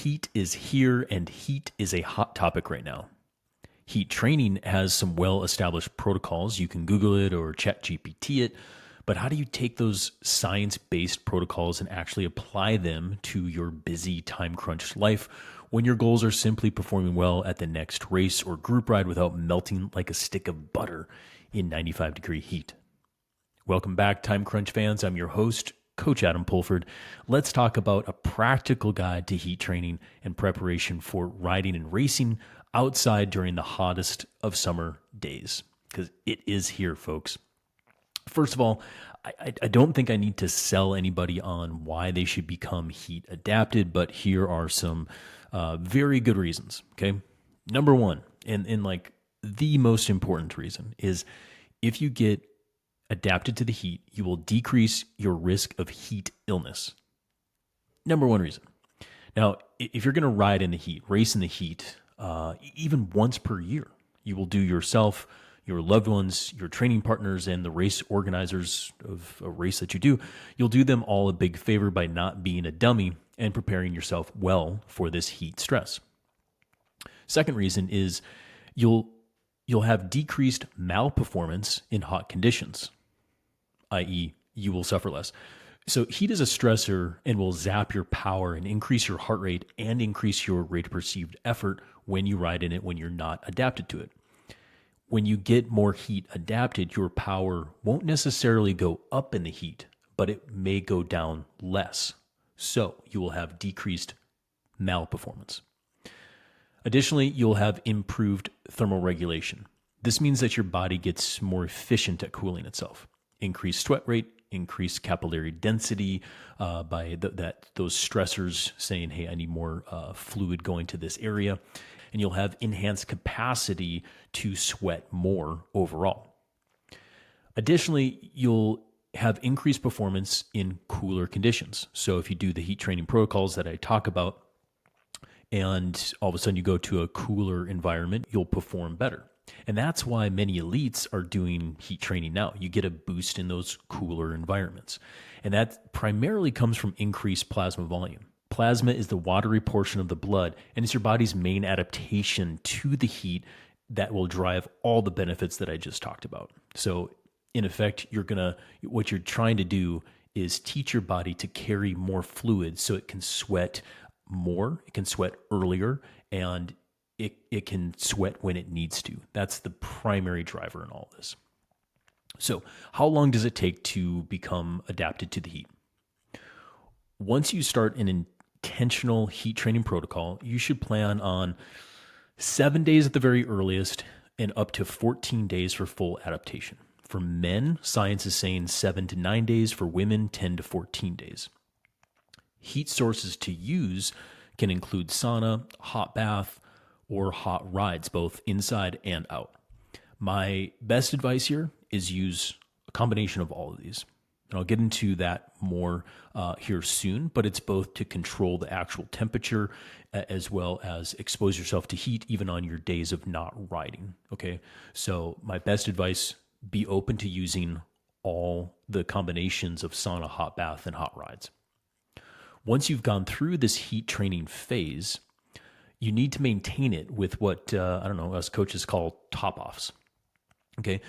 Heat is here, and heat is a hot topic right now. Heat training has some well-established protocols. You can Google it or ChatGPT it, but how do you take those science-based protocols and actually apply them to your busy, time-crunched life when your goals are simply performing well at the next race or group ride without melting like a stick of butter in 95-degree heat? Welcome back, Time Crunch fans. I'm your host, Coach Adam Pulford. Let's talk about a practical guide to heat training and preparation for riding and racing outside during the hottest of summer days, because it is here, folks. First of all, I don't think I need to sell anybody on why they should become heat adapted, but here are some very good reasons, okay? Number one, and like the most important reason, is if you get adapted to the heat, you will decrease your risk of heat illness. Number one reason. Now, if you're going to ride in the heat, race in the heat, even once per year, you will do yourself, your loved ones, your training partners, and the race organizers of a race that you do, you'll do them all a big favor by not being a dummy and preparing yourself well for this heat stress. Second reason is you'll have decreased malperformance in hot conditions, i.e., you will suffer less. So heat is a stressor and will zap your power and increase your heart rate and increase your rate of perceived effort when you ride in it when you're not adapted to it. When you get more heat adapted, your power won't necessarily go up in the heat, but it may go down less. So you will have decreased malperformance. Additionally, you'll have improved thermal regulation. This means that your body gets more efficient at cooling itself. Increased sweat rate, increased capillary density by those stressors saying, hey, I need more fluid going to this area. And you'll have enhanced capacity to sweat more overall. Additionally, you'll have increased performance in cooler conditions. So if you do the heat training protocols that I talk about, and all of a sudden you go to a cooler environment, you'll perform better. And that's why many elites are doing heat training now. You get a boost in those cooler environments. And that primarily comes from increased plasma volume. Plasma is the watery portion of the blood, and it's your body's main adaptation to the heat that will drive all the benefits that I just talked about. So in effect, what you're trying to do is teach your body to carry more fluid so it can sweat more, it can sweat earlier, and it can sweat when it needs to. That's the primary driver in all this. So how long does it take to become adapted to the heat? Once you start an intentional heat training protocol, you should plan on 7 days at the very earliest and up to 14 days for full adaptation. For men, science is saying 7 to 9 days. For women, 10 to 14 days. Heat sources to use can include sauna, hot bath, or hot rides, both inside and out. My best advice here is use a combination of all of these. And I'll get into that more here soon, but it's both to control the actual temperature as well as expose yourself to heat even on your days of not riding, okay? So my best advice, be open to using all the combinations of sauna, hot bath, and hot rides. Once you've gone through this heat training phase, you need to maintain it with what, us coaches call top-offs, okay?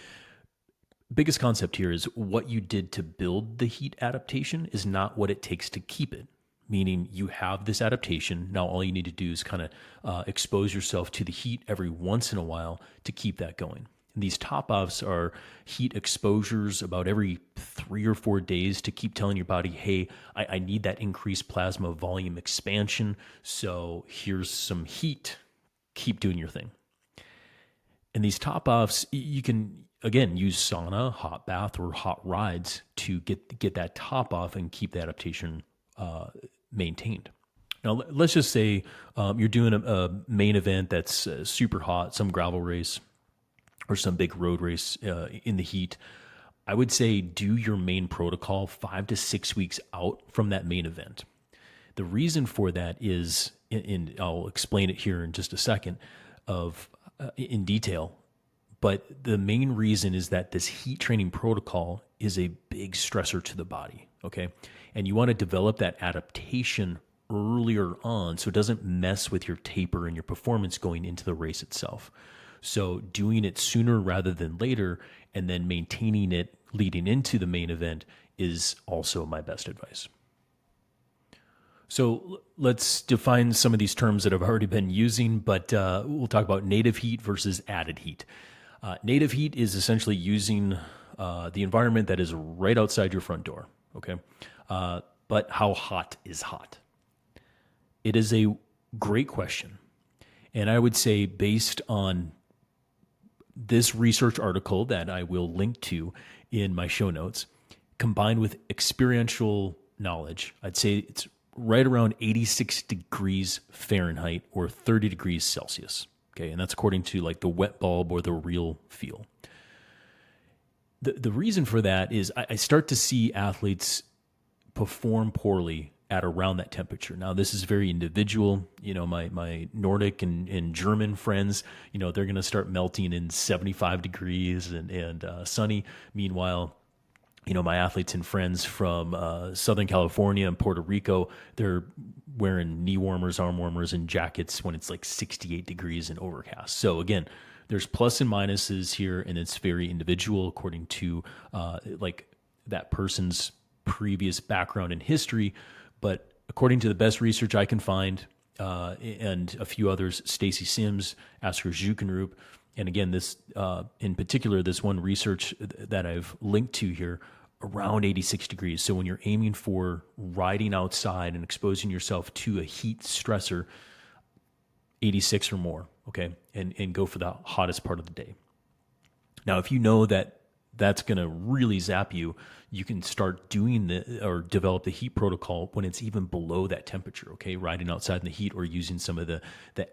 Biggest concept here is what you did to build the heat adaptation is not what it takes to keep it, meaning you have this adaptation. Now all you need to do is kind of expose yourself to the heat every once in a while to keep that going. And these top-offs are heat exposures about every 3 or 4 days to keep telling your body, hey, I need that increased plasma volume expansion, so here's some heat. Keep doing your thing. And these top-offs, you can, again, use sauna, hot bath, or hot rides to get that top-off and keep the adaptation maintained. Now, let's just say you're doing a main event that's super hot, some gravel race, or some big road race in the heat. I would say do your main protocol 5 to 6 weeks out from that main event. The reason for that is, and I'll explain it here in just a second in detail, but the main reason is that this heat training protocol is a big stressor to the body, okay? And you want to develop that adaptation earlier on so it doesn't mess with your taper and your performance going into the race itself. So doing it sooner rather than later and then maintaining it leading into the main event is also my best advice. So let's define some of these terms that I've already been using, but we'll talk about native heat versus added heat. Native heat is essentially using the environment that is right outside your front door, okay? But how hot is hot? It is a great question. And I would say based on this research article that I will link to in my show notes, combined with experiential knowledge, I'd say it's right around 86 degrees Fahrenheit or 30 degrees Celsius. Okay, and that's according to like the wet bulb or the real feel. The reason for that is I start to see athletes perform poorly at around that temperature. Now, this is very individual. You know, my Nordic and German friends, you know, they're going to start melting in 75 degrees and sunny. Meanwhile, you know, my athletes and friends from Southern California and Puerto Rico, they're wearing knee warmers, arm warmers, and jackets when it's like 68 degrees and overcast. So again, there's plus and minuses here, and it's very individual according to like that person's previous background and history. But according to the best research I can find, and a few others, Stacy Sims, Asker Zukenrup, and again, this in particular, this one research that I've linked to here, around 86 degrees. So when you're aiming for riding outside and exposing yourself to a heat stressor, 86 or more, okay, and go for the hottest part of the day. Now, if you know that that's going to really zap you, you can start doing or develop the heat protocol when it's even below that temperature, okay? Riding outside in the heat or using some of the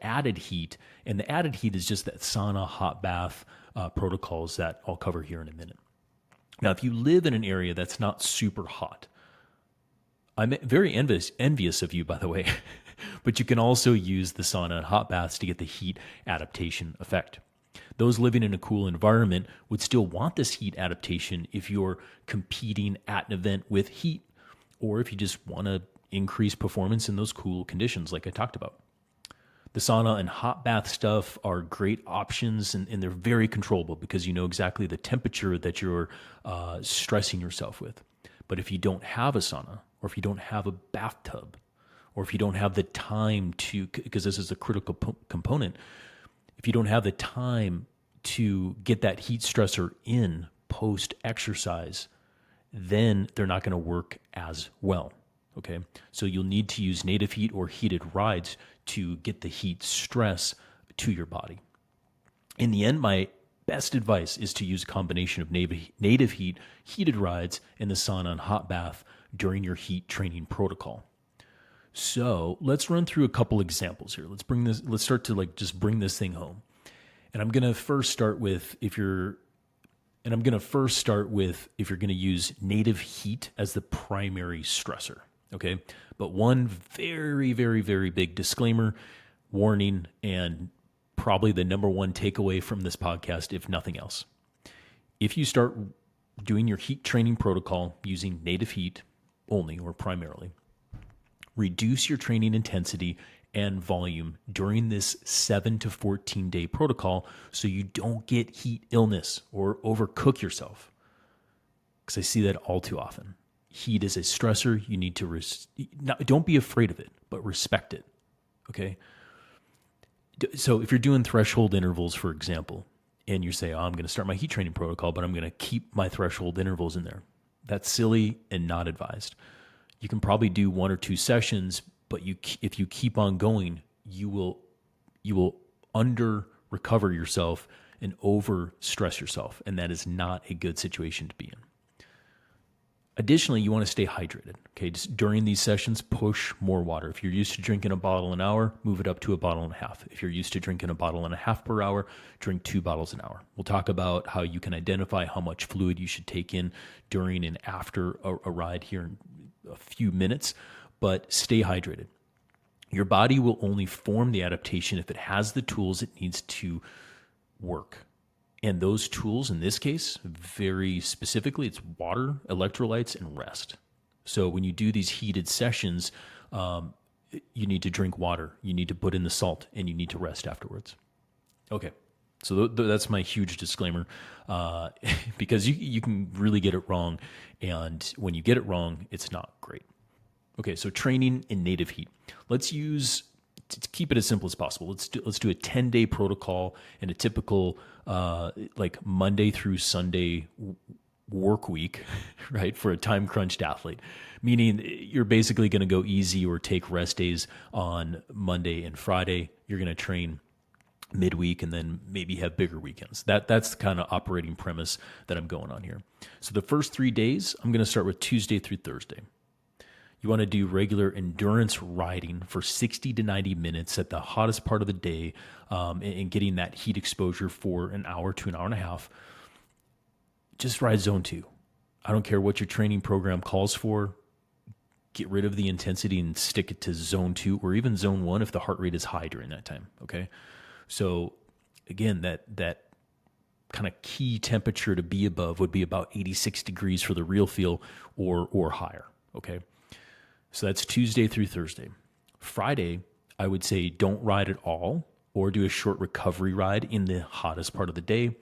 added heat. And the added heat is just that sauna, hot bath protocols that I'll cover here in a minute. Now, if you live in an area that's not super hot, I'm very envious of you, by the way, but you can also use the sauna and hot baths to get the heat adaptation effect. Those living in a cool environment would still want this heat adaptation if you're competing at an event with heat, or if you just want to increase performance in those cool conditions like I talked about. The sauna and hot bath stuff are great options, and they're very controllable because you know exactly the temperature that you're stressing yourself with. But if you don't have a sauna, or if you don't have a bathtub, or if you don't have the time to, because this is a critical component, if you don't have the time to get that heat stressor in post-exercise, then they're not going to work as well, okay? So you'll need to use native heat or heated rides to get the heat stress to your body. In the end, my best advice is to use a combination of native heat, heated rides, and the sauna and hot bath during your heat training protocol. So let's run through a couple examples here. Let's start to like just bring this thing home. And I'm going to first start with if you're going to use native heat as the primary stressor, okay? But one very, very, very big disclaimer, warning, and probably the number one takeaway from this podcast, if nothing else. If you start doing your heat training protocol using native heat only or primarily, reduce your training intensity and volume during this 7 to 14 day protocol so you don't get heat illness or overcook yourself. Because I see that all too often. Heat is a stressor. You need to, don't be afraid of it, but respect it, okay? So if you're doing threshold intervals, for example, and you say, I'm going to start my heat training protocol, but I'm going to keep my threshold intervals in there. That's silly and not advised. You can probably do 1 or 2 sessions, but if you keep on going, you will under recover yourself and over stress yourself, and that is not a good situation to be in. Additionally, you want to stay hydrated. Okay, just during these sessions, push more water. If you're used to drinking a bottle an hour, move it up to a bottle and a half. If you're used to drinking a bottle and a half per hour, drink 2 bottles an hour. We'll talk about how you can identify how much fluid you should take in during and after a ride here in a few minutes, but stay hydrated. Your body will only form the adaptation if it has the tools it needs to work. And those tools, in this case, very specifically, it's water, electrolytes, and rest. So when you do these heated sessions, you need to drink water, you need to put in the salt, and you need to rest afterwards. Okay. So that's my huge disclaimer, because you can really get it wrong. And when you get it wrong, it's not great. Okay, so training in native heat. To keep it as simple as possible. Let's do a 10-day protocol and a typical like Monday through Sunday work week, right, for a time crunched athlete. Meaning you're basically going to go easy or take rest days on Monday and Friday. You're going to train midweek and then maybe have bigger weekends. That's the kind of operating premise that I'm going on here. So the first 3 days, I'm going to start with Tuesday through Thursday. You want to do regular endurance riding for 60 to 90 minutes at the hottest part of the day, and getting that heat exposure for an hour to an hour and a half. Just ride zone 2. I don't care what your training program calls for. Get rid of the intensity and stick it to zone 2 or even zone 1 if the heart rate is high during that time. Okay. So again, that kind of key temperature to be above would be about 86 degrees for the real feel or higher. Okay. So that's Tuesday through Thursday. Friday, I would say don't ride at all or do a short recovery ride in the hottest part of the day,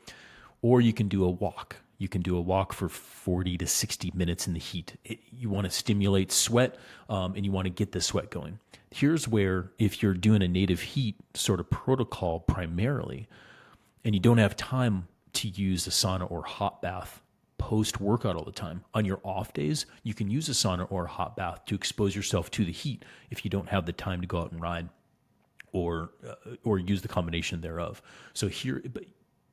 or you can do a walk. You can do a walk for 40 to 60 minutes in the heat. You want to stimulate sweat, and you want to get the sweat going. Here's where, if you're doing a native heat sort of protocol primarily, and you don't have time to use a sauna or hot bath post-workout all the time, on your off days, you can use a sauna or a hot bath to expose yourself to the heat if you don't have the time to go out and ride or use the combination thereof. So here, but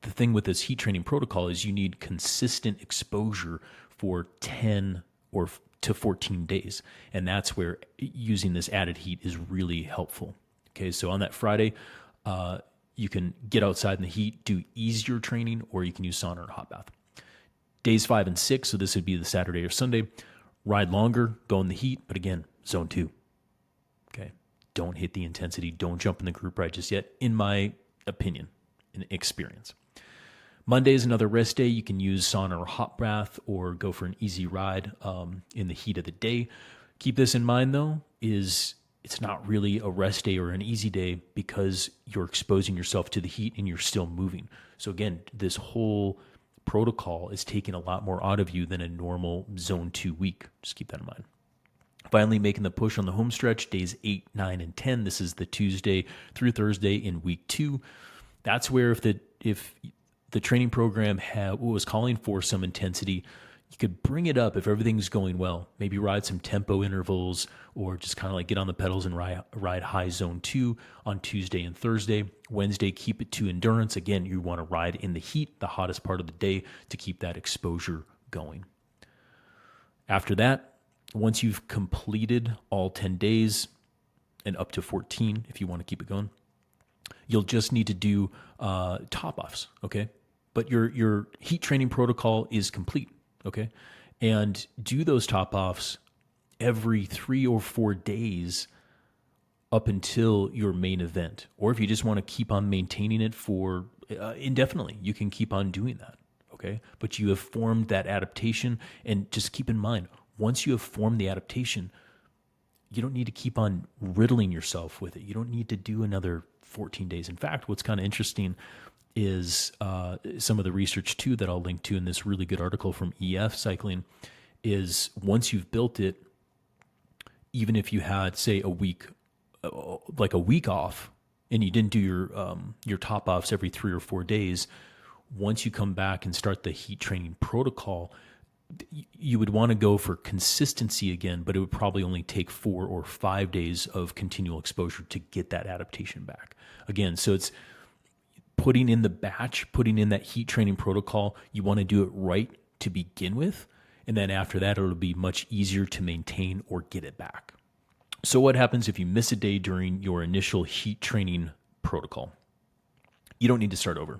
the thing with this heat training protocol is you need consistent exposure for 10 or to 14 days. And that's where using this added heat is really helpful. Okay, so on that Friday, you can get outside in the heat, do easier training, or you can use sauna or hot bath. Days 5 and 6, so this would be the Saturday or Sunday, ride longer, go in the heat, but again, zone 2. Okay, don't hit the intensity, don't jump in the group ride just yet, in my opinion, and experience. Monday is another rest day. You can use sauna or hot bath or go for an easy ride in the heat of the day. Keep this in mind, though, is it's not really a rest day or an easy day because you're exposing yourself to the heat and you're still moving. So again, this whole protocol is taking a lot more out of you than a normal zone 2 week. Just keep that in mind. Finally, making the push on the home stretch, days 8, 9, and 10. This is the Tuesday through Thursday in week 2. That's where if the training program was calling for some intensity, you could bring it up if everything's going well. Maybe ride some tempo intervals or just kind of like get on the pedals and ride high zone 2 on Tuesday and Thursday. Wednesday, keep it to endurance. Again, you want to ride in the heat, the hottest part of the day, to keep that exposure going. After that, once you've completed all 10 days and up to 14, if you want to keep it going, you'll just need to do top-offs, okay? But your heat training protocol is complete, okay? And do those top-offs every 3 or 4 days up until your main event. Or if you just want to keep on maintaining it for indefinitely, you can keep on doing that, okay? But you have formed that adaptation, and just keep in mind, once you have formed the adaptation, you don't need to keep on riddling yourself with it. You don't need to do another 14 days. In fact, what's kind of interesting is some of the research too that I'll link to in this really good article from EF Cycling is once you've built it, even if you had, say, a week off and you didn't do your top offs every 3 or 4 days, once you come back and start the heat training protocol, you would want to go for consistency again, but it would probably only take 4 or 5 days of continual exposure to get that adaptation back. Again, so it's putting in the batch, putting in that heat training protocol. You want to do it right to begin with, and then after that, it'll be much easier to maintain or get it back. So what happens if you miss a day during your initial heat training protocol? You don't need to start over.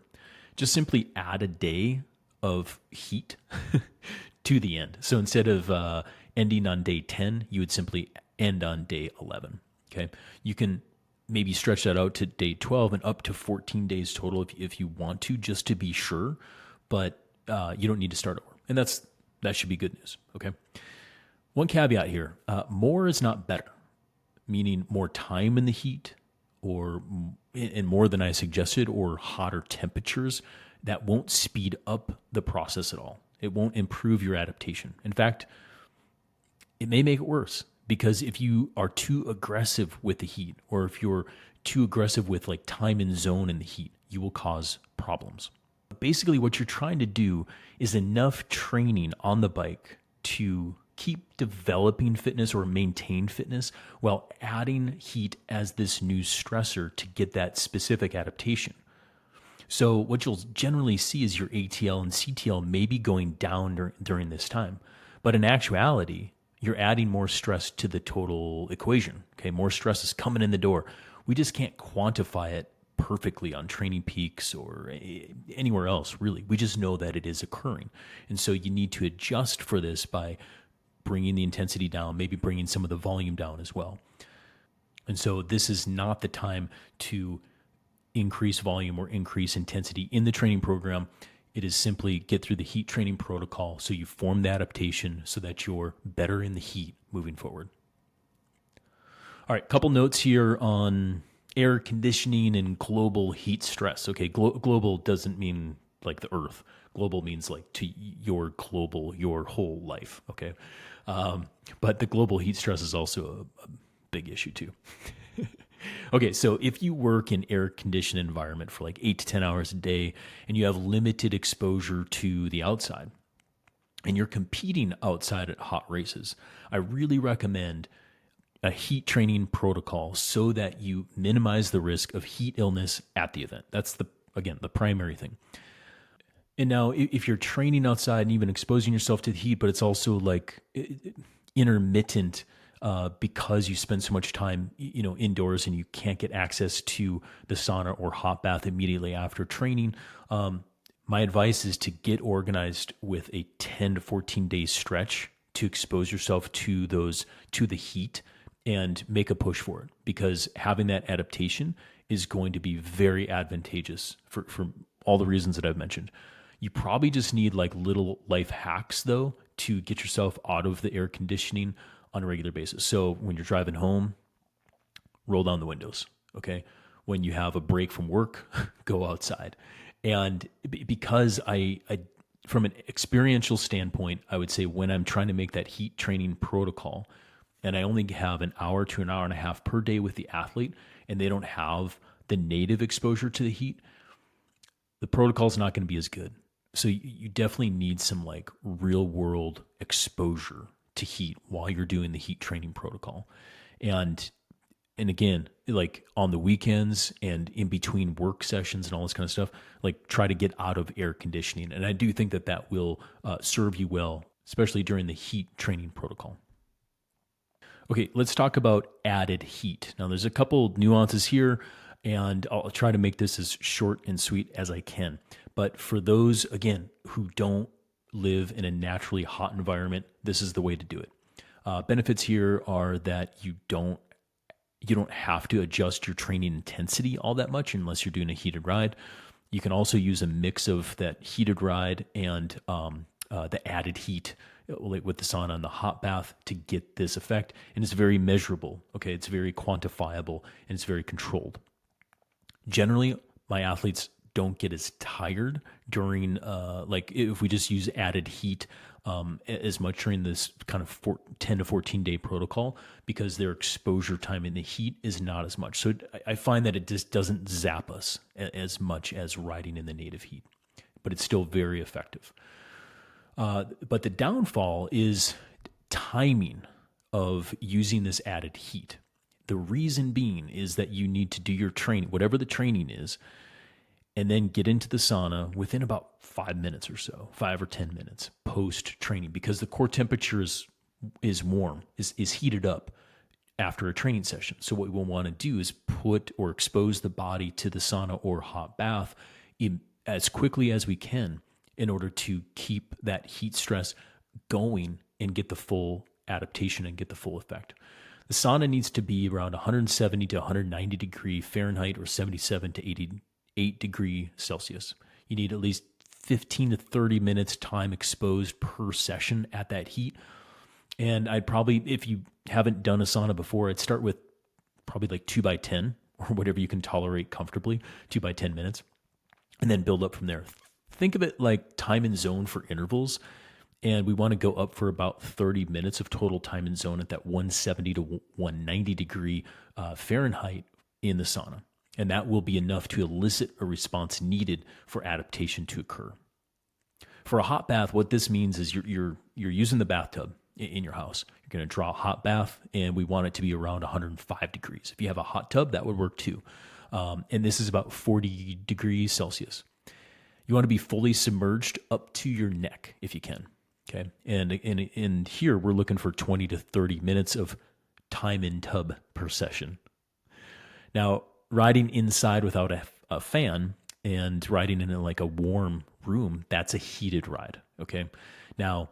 Just simply add a day of heat to the end. So instead of ending on day 10, you would simply end on day 11. Okay. You can maybe stretch that out to day 12 and up to 14 days total if you want to, just to be sure, but you don't need to start over. And that should be good news. Okay. One caveat here, more is not better. meaning more time in the heat or and more than I suggested, or hotter temperatures, that won't speed up the process at all. It won't improve your adaptation. In fact, it may make it worse, because if you are too aggressive with the heat, or if you're too aggressive with like time and zone in the heat, you will cause problems. Basically, what you're trying to do is enough training on the bike to keep developing fitness or maintain fitness while adding heat as this new stressor to get that specific adaptation. So what you'll generally see is your ATL and CTL may be going down during this time. But in actuality, you're adding more stress to the total equation. Okay, more stress is coming in the door. We just can't quantify it perfectly on Training Peaks or anywhere else, really. We just know that it is occurring. And so you need to adjust for this by bringing the intensity down, maybe bringing some of the volume down as well. And so this is not the time to increase volume or increase intensity in the training program. It is simply get through the heat training protocol so you form the adaptation so that you're better in the heat moving forward. All right, couple notes here on air conditioning and global heat stress. Okay, global doesn't mean like the earth. Global means like to your whole life, okay? But the global heat stress is also a big issue too. Okay, so if you work in air-conditioned environment for like 8 to 10 hours a day and you have limited exposure to the outside and you're competing outside at hot races, I really recommend a heat training protocol so that you minimize the risk of heat illness at the event. That's the primary thing. And now if you're training outside and even exposing yourself to the heat, but it's also like intermittent because you spend so much time, indoors and you can't get access to the sauna or hot bath immediately after training. My advice is to get organized with a 10 to 14 day stretch to expose yourself to the heat and make a push for it, because having that adaptation is going to be very advantageous for all the reasons that I've mentioned. You probably just need like little life hacks though to get yourself out of the air conditioning on a regular basis. So when you're driving home, roll down the windows, okay? When you have a break from work, go outside. And because I from an experiential standpoint, I would say when I'm trying to make that heat training protocol and I only have an hour to an hour and a half per day with the athlete and they don't have the native exposure to the heat, the protocol is not going to be as good. So you definitely need some like real world exposure to heat while you're doing the heat training protocol. And again, like on the weekends and in between work sessions and all this kind of stuff, like try to get out of air conditioning. And I do think that will serve you well, especially during the heat training protocol. Okay, let's talk about added heat. Now there's a couple nuances here, and I'll try to make this as short and sweet as I can. But for those, again, who don't live in a naturally hot environment, this is the way to do it. Benefits here are that you don't have to adjust your training intensity all that much unless you're doing a heated ride. You can also use a mix of that heated ride and the added heat, like with the sauna and the hot bath, to get this effect. And it's very measurable. Okay, it's very quantifiable and it's very controlled. Generally, my athletes don't get as tired during, like if we just use added heat as much during this kind of 10 to 14 day protocol, because their exposure time in the heat is not as much. So I find that it just doesn't zap us as much as riding in the native heat, but it's still very effective. But the downfall is timing of using this added heat. The reason being is that you need to do your training, whatever the training is, and then get into the sauna within about 5 minutes or so, 5 or 10 minutes post training, because the core temperature is warm, is heated up after a training session. So what we'll want to do is put or expose the body to the sauna or hot bath as quickly as we can in order to keep that heat stress going and get the full adaptation and get the full effect. The sauna needs to be around 170 to 190 degree Fahrenheit or 77 to 88 degree Celsius. You need at least 15 to 30 minutes time exposed per session at that heat. And I'd probably, if you haven't done a sauna before, I'd start with probably like 2 by 10 or whatever you can tolerate comfortably, 2 by 10 minutes, and then build up from there. Think of it like time and zone for intervals. And we want to go up for about 30 minutes of total time and zone at that 170 to 190 degree Fahrenheit in the sauna. And that will be enough to elicit a response needed for adaptation to occur. For a hot bath, what this means is you're using the bathtub in your house. You're going to draw a hot bath, and we want it to be around 105 degrees. If you have a hot tub, that would work too. And this is about 40 degrees Celsius. You want to be fully submerged up to your neck if you can. Okay. And in here, we're looking for 20 to 30 minutes of time in tub per session. Now, riding inside without a fan and riding in like a warm room, that's a heated ride. Okay. Now,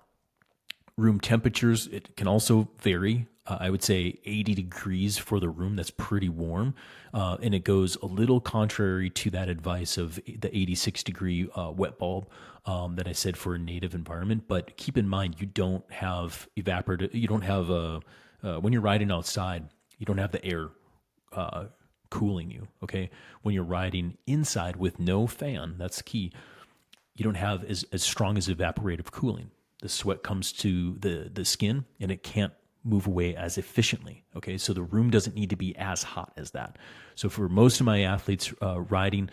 room temperatures, it can also vary. I would say 80 degrees for the room. That's pretty warm. And it goes a little contrary to that advice of the 86 degree wet bulb that I said for a native environment. But keep in mind, you don't have when you're riding outside, you don't have the air cooling you. Okay. When you're riding inside with no fan, that's key. You don't have as strong as evaporative cooling. The sweat comes to the skin and it can't move away as efficiently. Okay, so the room doesn't need to be as hot as that. So for most of my athletes riding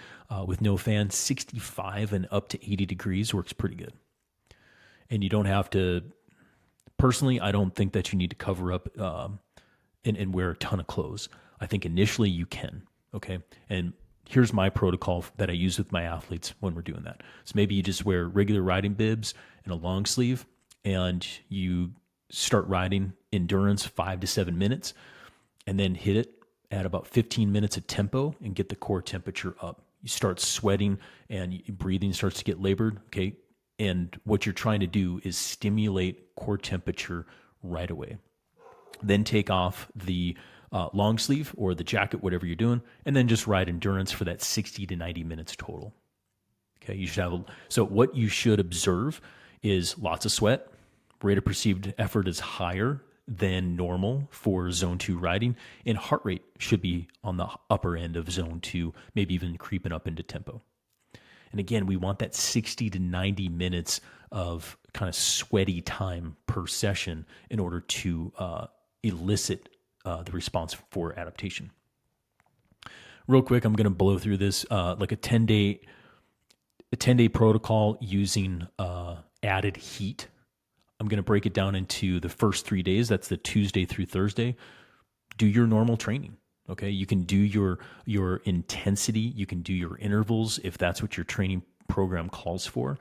with no fan, 65 and up to 80 degrees works pretty good. And you don't have to, personally, I don't think that you need to cover up and wear a ton of clothes. I think initially you can, okay? And here's my protocol that I use with my athletes when we're doing that. So maybe you just wear regular riding bibs and a long sleeve, and you start riding endurance 5 to 7 minutes, and then hit it at about 15 minutes of tempo and get the core temperature up. You start sweating and breathing starts to get labored, okay? And what you're trying to do is stimulate core temperature right away. Then take off the long sleeve or the jacket, whatever you're doing, and then just ride endurance for that 60 to 90 minutes total. Okay, you should have so what you should observe is lots of sweat. Rate of perceived effort is higher than normal for zone 2 riding, and heart rate should be on the upper end of zone 2, maybe even creeping up into tempo. And again, we want that 60 to 90 minutes of kind of sweaty time per session in order to elicit the response for adaptation. Real quick, I'm going to blow through this like a 10-day protocol using added heat. I'm going to break it down into the first 3 days. That's the Tuesday through Thursday. Do your normal training. Okay, you can do your intensity. You can do your intervals if that's what your training program calls for,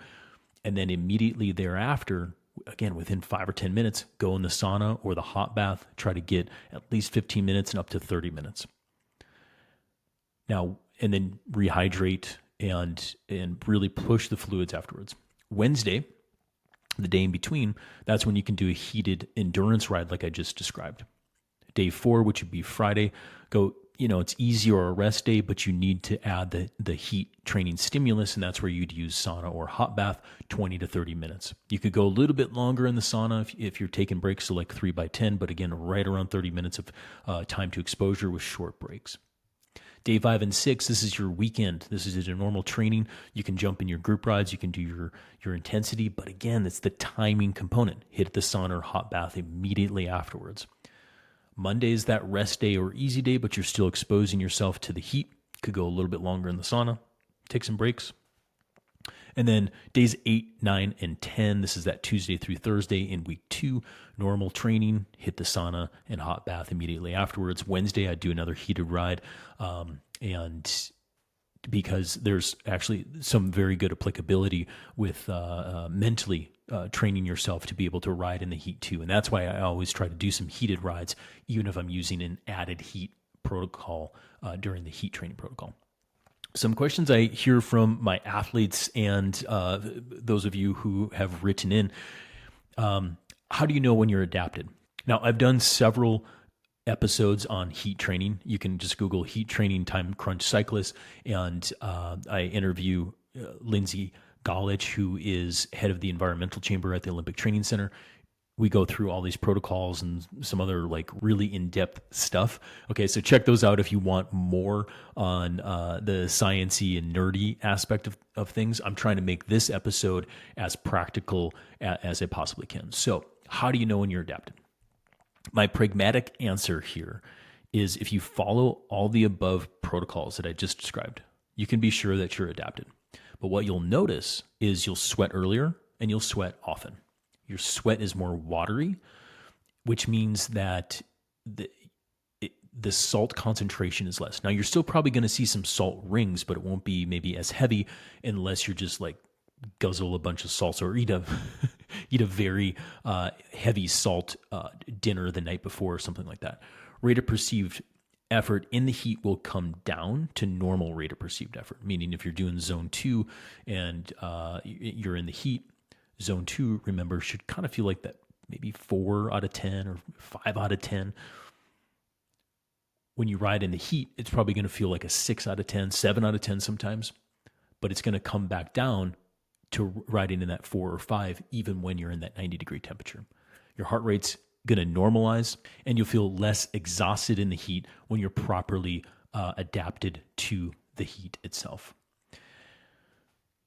and then immediately thereafter, again, within 5 or 10 minutes, go in the sauna or the hot bath. Try to get at least 15 minutes and up to 30 minutes. Now, and then rehydrate and really push the fluids afterwards. Wednesday, the day in between, that's when you can do a heated endurance ride like I just described. Day 4, which would be Friday, go, it's easy or a rest day, but you need to add the heat training stimulus, and that's where you'd use sauna or hot bath, 20 to 30 minutes. You could go a little bit longer in the sauna if you're taking breaks, so like 3 by 10, but again, right around 30 minutes of time to exposure with short breaks. Day 5 and 6, this is your weekend. This is your normal training. You can jump in your group rides. You can do your intensity. But again, it's the timing component. Hit the sauna or hot bath immediately afterwards. Monday is that rest day or easy day, but you're still exposing yourself to the heat. Could go a little bit longer in the sauna. Take some breaks. And then days 8, 9, and 10, this is that Tuesday through Thursday in week 2, normal training, hit the sauna and hot bath immediately afterwards. Wednesday, I do another heated ride. And because there's actually some very good applicability with mentally training yourself to be able to ride in the heat too. And that's why I always try to do some heated rides, even if I'm using an added heat protocol during the heat training protocol. Some questions I hear from my athletes and those of you who have written in. How do you know when you're adapted? Now, I've done several episodes on heat training. You can just Google heat training Time-Crunched Cyclists, and I interview Lindsay Galich, who is head of the environmental chamber at the Olympic Training Center. we go through all these protocols and some other like really in-depth stuff. Okay, so check those out if you want more on the sciencey and nerdy aspect of things. I'm trying to make this episode as practical as I possibly can. So how do you know when you're adapted? My pragmatic answer here is if you follow all the above protocols that I just described, you can be sure that you're adapted. But what you'll notice is you'll sweat earlier and you'll sweat often. Your sweat is more watery, which means that the salt concentration is less. Now, you're still probably going to see some salt rings, but it won't be maybe as heavy unless you're just like guzzle a bunch of salsa or eat a eat a very heavy salt dinner the night before or something like that. Rate of perceived effort in the heat will come down to normal rate of perceived effort, meaning if you're doing zone 2 and you're in the heat, zone 2, remember, should kind of feel like that maybe 4 out of 10 or 5 out of 10. When you ride in the heat, it's probably going to feel like a 6 out of 10, 7 out of 10 sometimes, but it's going to come back down to riding in that 4 or 5, even when you're in that 90-degree temperature. Your heart rate's going to normalize, and you'll feel less exhausted in the heat when you're properly adapted to the heat itself.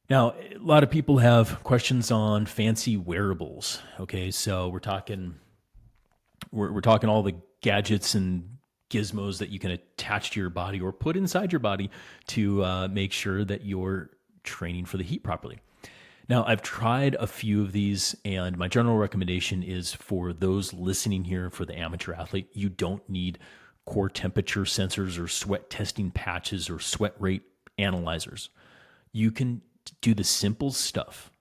Now, a lot of people have questions on fancy wearables. Okay, so we're talking all the gadgets and gizmos that you can attach to your body or put inside your body to make sure that you're training for the heat properly. Now, I've tried a few of these, and my general recommendation is for those listening here, for the amateur athlete, you don't need core temperature sensors or sweat testing patches or sweat rate analyzers. You can do the simple stuff,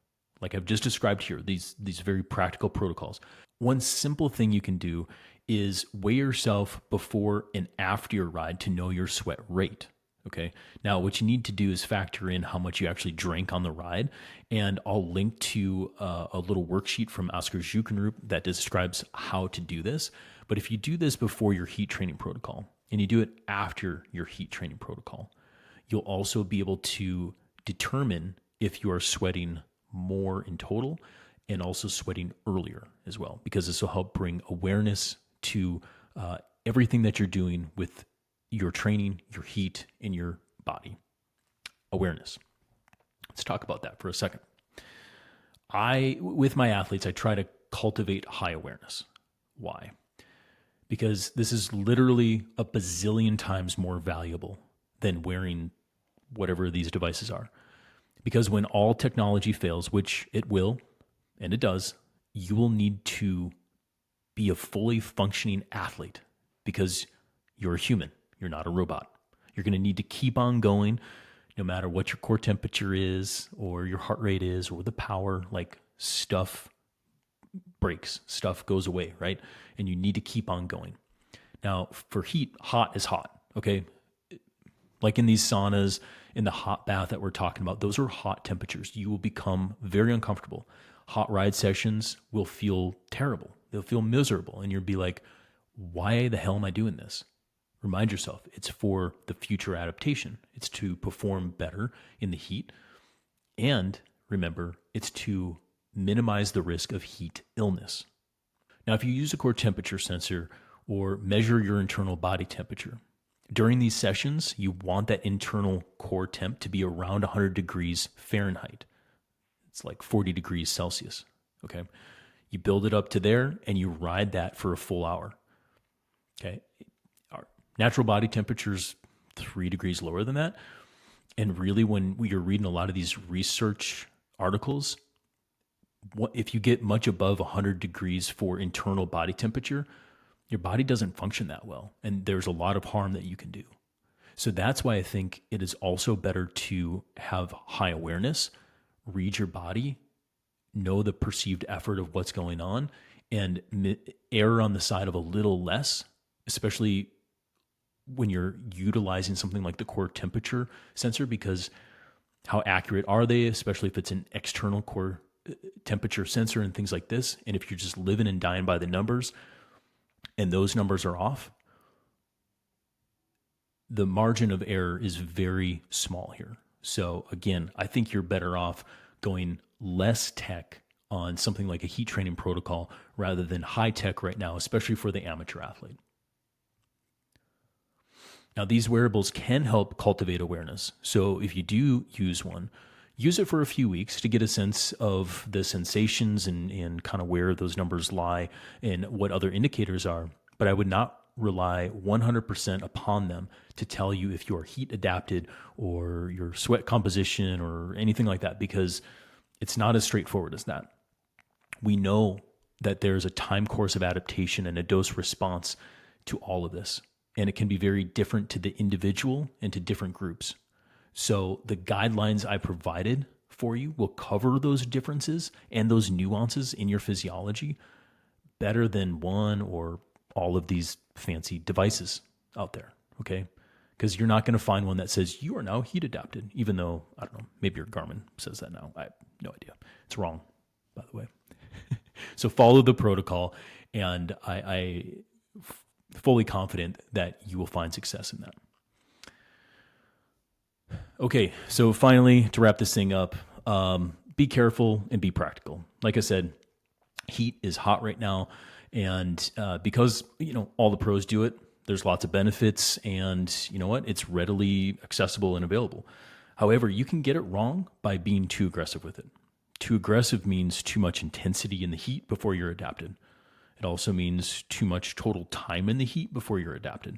like I've just described here, these very practical protocols. One simple thing you can do is weigh yourself before and after your ride to know your sweat rate. Okay. Now, what you need to do is factor in how much you actually drank on the ride. And I'll link to a little worksheet from Oscar Jukenrup that describes how to do this. But if you do this before your heat training protocol and you do it after your heat training protocol, you'll also be able to determine if you are sweating more in total and also sweating earlier as well, because this will help bring awareness to everything that you're doing with your training, your heat, and your body. Awareness. Let's talk about that for a second. With my athletes, I try to cultivate high awareness. Why? Because this is literally a bazillion times more valuable than wearing whatever these devices are. Because when all technology fails, which it will, and it does, you will need to be a fully functioning athlete because you're a human. You're not a robot. You're going to need to keep on going no matter what your core temperature is or your heart rate is or the power. Like, stuff breaks, stuff goes away, right? And you need to keep on going. Now, for heat, hot is hot, okay? Like in these saunas, in the hot bath that we're talking about, those are hot temperatures. You will become very uncomfortable. Hot ride sessions will feel terrible. They'll feel miserable. And you'll be like, why the hell am I doing this? Remind yourself, it's for the future adaptation. It's to perform better in the heat. And remember, it's to minimize the risk of heat illness. Now, if you use a core temperature sensor or measure your internal body temperature, during these sessions, you want that internal core temp to be around 100 degrees Fahrenheit. It's like 40 degrees Celsius, okay? You build it up to there and you ride that for a full hour, okay? Our natural body temperature is 3 degrees lower than that. And really, when you're reading a lot of these research articles, if you get much above 100 degrees for internal body temperature, your body doesn't function that well, and there's a lot of harm that you can do. So that's why I think it is also better to have high awareness, read your body, know the perceived effort of what's going on, and err on the side of a little less, especially when you're utilizing something like the core temperature sensor, because how accurate are they, especially if it's an external core temperature sensor and things like this. And if you're just living and dying by the numbers, and those numbers are off, the margin of error is very small here. So again, I think you're better off going less tech on something like a heat training protocol rather than high tech right now, especially for the amateur athlete. Now, these wearables can help cultivate awareness. So if you do use one, use it for a few weeks to get a sense of the sensations and kind of where those numbers lie and what other indicators are. But I would not rely 100% upon them to tell you if you are heat adapted or your sweat composition or anything like that, because it's not as straightforward as that. We know that there's a time course of adaptation and a dose response to all of this. And it can be very different to the individual and to different groups. So the guidelines I provided for you will cover those differences and those nuances in your physiology better than one or all of these fancy devices out there, okay? Because you're not going to find one that says you are now heat adapted, even though, I don't know, maybe your Garmin says that now. I have no idea. It's wrong, by the way. So follow the protocol, and I fully confident that you will find success in that. Okay, so finally, to wrap this thing up, be careful and be practical. Like I said, heat is hot right now, and because all the pros do it, there's lots of benefits, and you know what? It's readily accessible and available. However, you can get it wrong by being too aggressive with it. Too aggressive means too much intensity in the heat before you're adapted. It also means too much total time in the heat before you're adapted.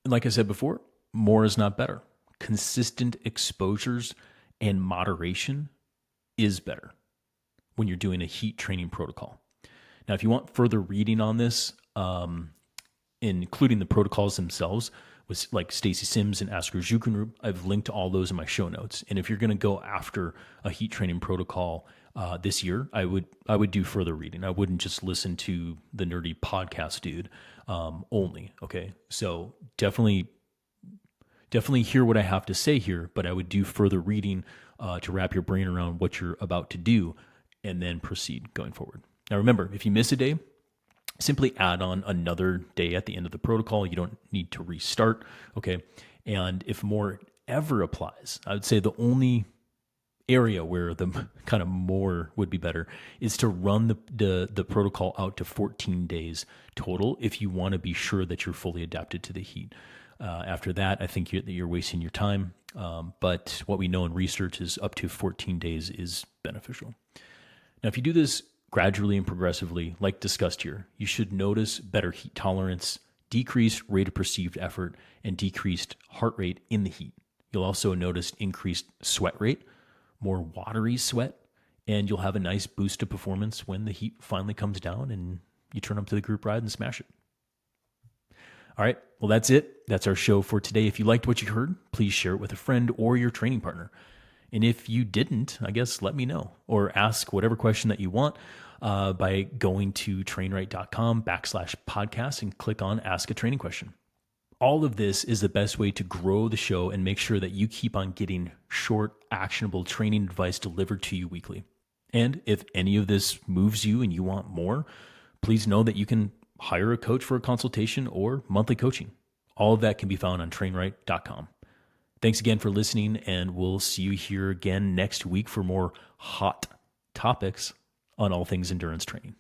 And like I said before, more is not better. Consistent exposures and moderation is better when you're doing a heat training protocol. Now, if you want further reading on this, including the protocols themselves, with like Stacy Sims and Asker Jukenrup, I've linked to all those in my show notes. And if you're going to go after a heat training protocol this year, I would do further reading. I wouldn't just listen to the nerdy podcast dude only. Okay, so definitely hear what I have to say here, but I would do further reading to wrap your brain around what you're about to do, and then proceed going forward. Now, remember, if you miss a day, simply add on another day at the end of the protocol. You don't need to restart, okay? And if more ever applies, I would say the only area where the kind of more would be better is to run the protocol out to 14 days total if you want to be sure that you're fully adapted to the heat. After that, I think you're wasting your time. But what we know in research is up to 14 days is beneficial. Now, if you do this gradually and progressively, like discussed here, you should notice better heat tolerance, decreased rate of perceived effort, and decreased heart rate in the heat. You'll also notice increased sweat rate, more watery sweat, and you'll have a nice boost to performance when the heat finally comes down and you turn up to the group ride and smash it. All right, well, that's it. That's our show for today. If you liked what you heard, please share it with a friend or your training partner. And if you didn't, I guess let me know, or ask whatever question that you want by going to trainright.com/podcast and click on Ask a Training Question. All of this is the best way to grow the show and make sure that you keep on getting short, actionable training advice delivered to you weekly. And if any of this moves you and you want more, please know that you can hire a coach for a consultation or monthly coaching. All of that can be found on trainright.com. Thanks again for listening, and we'll see you here again next week for more hot topics on all things endurance training.